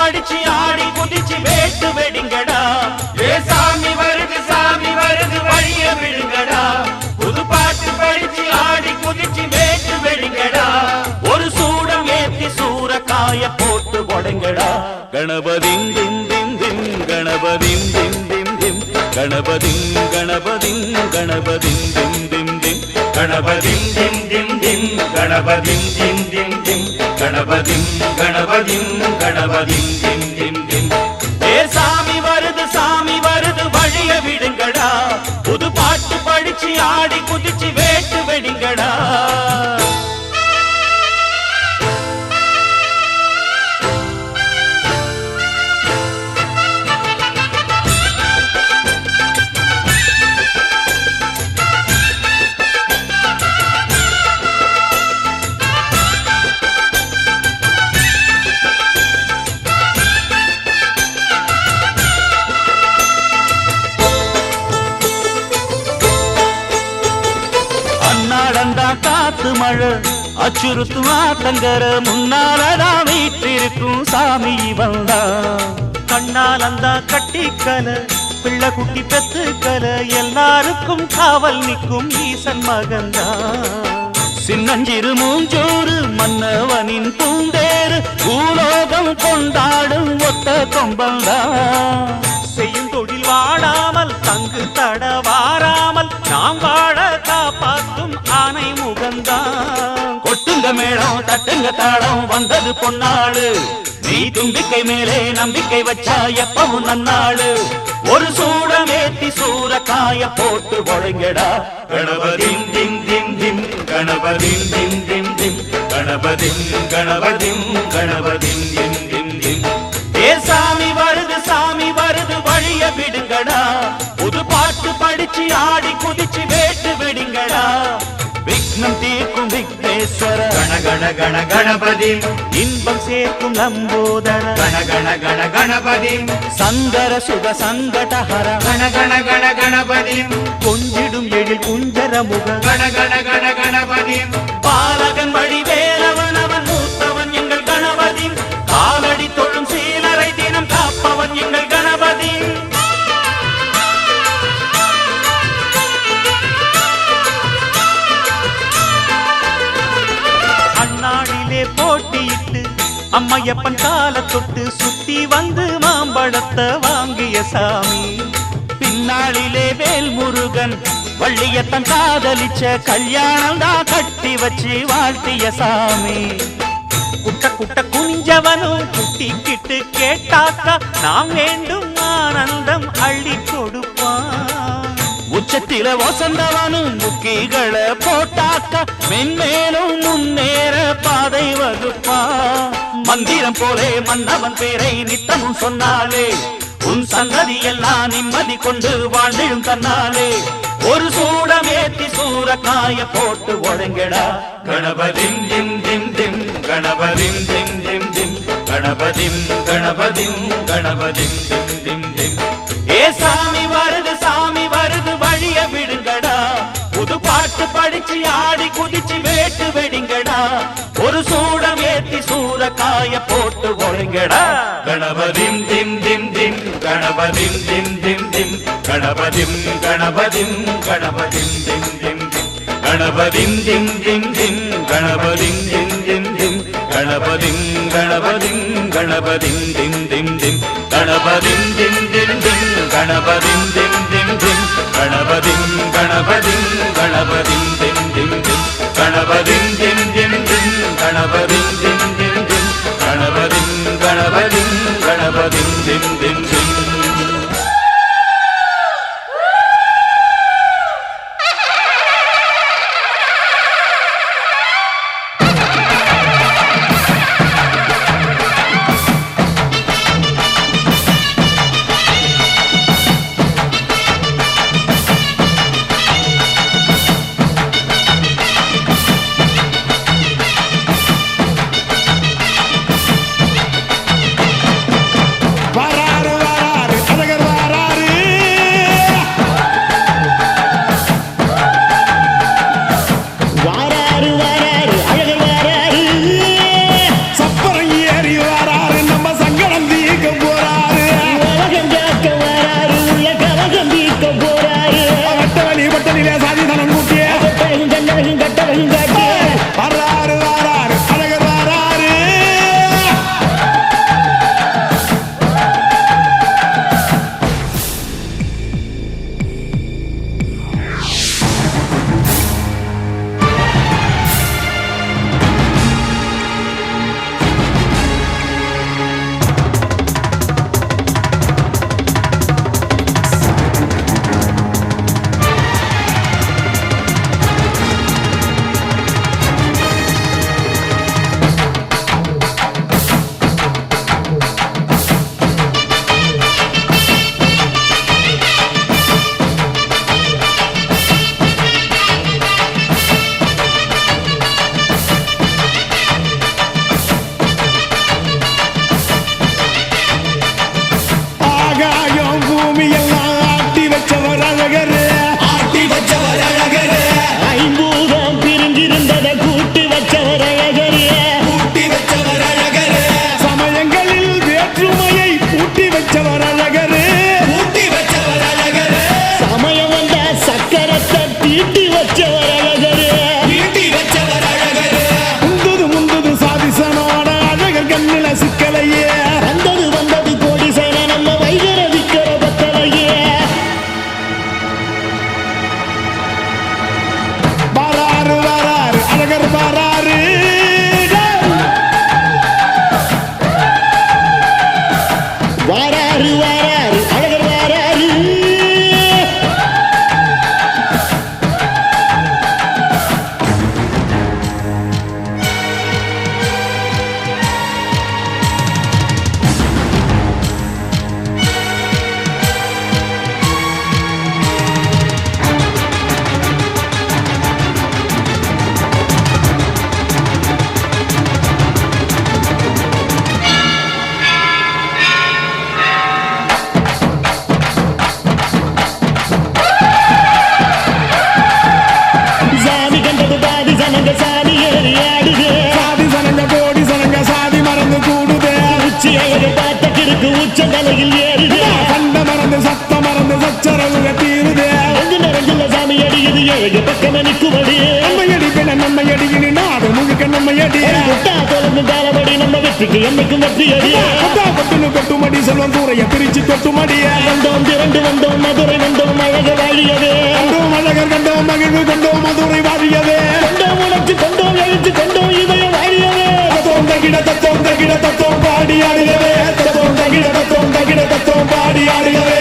படிச்சு ஆடி குதிச்சு வேட்டு வெடிங்கடா. ஏ சாமி வருது வழிய விடுங்கடா. புது பாட்டு படிச்சு ஆடி குதிச்சு வேட்டு வெடிங்கடா. ஒரு சூடம் ஏத்தி சூரக்காய போட்டு உடைங்கடா. கணபதிம் திம் திம் திம் கணபதிம் திம் திம் திம் கணபதிம் கணபதிம் கணபதிம் திம் திம் திம் கணபதிம் திம் திம் திம் கணபதிம் திம் திம் திம் கணபதிம் கணபதிம் கணபதிம் திம் திம் திம். ஏ சாமி வருது வழிய விடுங்கடா. புது பாட்டு படிச்சு ஆடி குதிச்சு வேட்டு வெடிங்கடா. காத்து மழை அச்சுறுத்தும் ஆத்தங்கர முன்னாலதான் வீட்டிருக்கும் சாமி வந்தா. கண்ணாலந்தா கட்டிக்கல பிள்ளை குட்டி பெத்துக்கல எல்லாருக்கும் காவல் நிற்கும் ஈசன் மகந்தா. சின்னஞ்சிறு மூஞ்சோறு மன்னவனின் பூந்தேறு பூலோகம் கொண்டாடும் ஒத்த கொம்பந்தா. செய்யும் தொழில் வாடாமல் தங்கு தட வாராமல் நாம் வாழ காப்பாற்றும் ஆனை முகந்தான். கொட்டுங்க மேளம் தட்டுங்க தாளம் வந்தது பொன்னாளு. நீ தும்பிக்கை மேலே நம்பிக்கை வச்சா எப்பவும் நன்னாளு. ஒரு சூடம் ஏத்தி சூரக்காய போட்டு உடைங்கடா. கணபதிம் திம் திம் திம் கணபதிம் திம் திம் திம் கணபதிம் கணபதிம் கணபதிம் திம் திம் திம். ஏ சாமி வருது வழிய விடுங்கடா. புது பாட்டு படிச்சு ஆடி குதிச்சு வேட்டு வெடிங்கடா. விக்னம் தீர்க்கும் விக்னேஸ்வர கண கண கண கணபதி. இன்பம் சேர்க்கும் லம்போதர கண கண கண கணபதி. சங்கர சுக சங்கடஹர கண கண கண கணபதி. கொஞ்சிடும் எழில் குஞ்சர முக கண கண கண கணபதி. பாலகன் வழி வேலவன் அவன் மூத்தவன் எங்கள் கணபதி. காலடி தொழும் சீலரை தினம் காப்பவன் எங்கள் கணபதி. அந்நாளிலே போட்டியிட்டு அம்மையப்பன் கால தொட்டு சுத்தி வந்து மாம்பழத்தை வாங்கிய சாமி. பின்னாளிலே வேல் முருகன் வள்ளியத்தன் காதலிச்ச கல்யாணம் தான் கட்டி வச்சு வாழ்த்திய சாமி. குட்ட குட்ட குனிஞ்சவனும் குட்டிக்கிட்டு கேட்டாக்கா நாம் வேண்டும் ஆனந்தம் அள்ளி கொடுப்பான். உச்சத்தில வசந்தவனும் முக்கிகளை போட்டாக்கா மென்மேலும் முன்னேற பாதை வகுப்பான். மந்திரம் போலே மன்னவன் பேரை நித்தமும் சொன்னாலே உன் சந்ததி எல்லாம் நிம்மதி கொண்டு வாழ்ந்திடும் தன்னாலே. ஒரு சூடம் ஏத்தி சூரக்காய போட்டு உடைங்கடா. கணபதிம் திம் திம் திம் கணபதிம் திம் திம் திம் கணபதிம் கணபதிம் கணபதிம் திம் திம் திம். ஏ சாமி வருது வழிய விடுங்கடா. புது பாட்டு படிச்சு ஆடி குதிச்சு வேட்டு வெடிங்கடா. ஒரு சூடம் ஏத்தி சூரக்காய போட்டு உடைங்கடா. கணபதிம் திம் திம் திம் கணபதிம் திம் திம் திம் கணபதிம் கணபதிம் கணபதிம் திம் திம் திம் கணபதிம் திம் திம் திம் கணபதிம் திம் திம் திம் கணபதிம் கணபதிம் கணபதிம் திம் திம் திம் கணபதிம் திம் திம் திம் கணபதிம் திம் திம் திம் கணபதிம் கணபதிம் கணபதிம் திம் திம் திம் கணபதிம் திம் திம் திம் கணபதிம் திம் திம் திம் கணபதிம் கணபதிம் கணபதிம் திம் திம் திம். வராரு வாராரு வாராரு அழகர் வாராரு. உச்சந்தலையில் ஏறுது கண்ட மறந்து சத்த மறந்து சச்சரவுக தீருது நெஞ்சில சாமி அடிக்குது ஏழு பக்கம் நிற்குமடி நம்மையடி பின்ன நம்மையடி இனி நாடு முழுக்க நம்மையடி முட்டா தொடர்ந்து தாளபடி நம்ம வெற்றிக்கு என்னைக்கும் வெற்றி அடி கொட்டுன்னு கொட்டுமடி செல்வம் கூறைய பிரிச்சு கொட்டுமடிய கண்டோம் திரண்டு வந்தோம் மதுரை வந்தோம் அழக வாழியது கண்டோம் அழகர் கண்டோம் மகிழ்வு கொண்டோம் மதுரை வாழியது கொண்டோம் உணர்ச்சி கொண்டோம் எழுச்சி கொண்டோம் இதயம் வாழியது தத்தோம் தகிட தத்தோம் பாடி ஆடுகவே தத்தோம் தகிட தத்தோம் பாடி ஆடுகவே.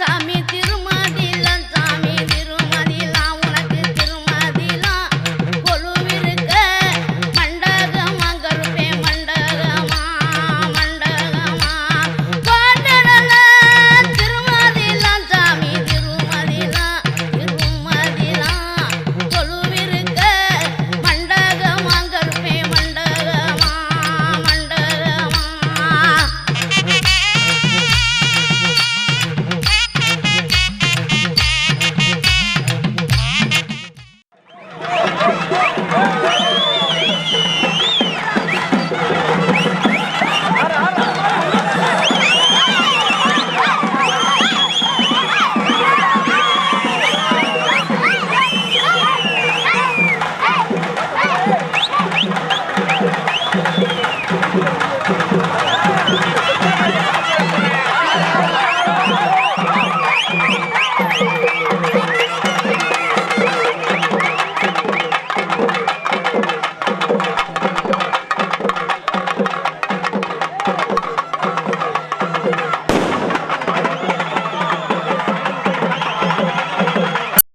சாமி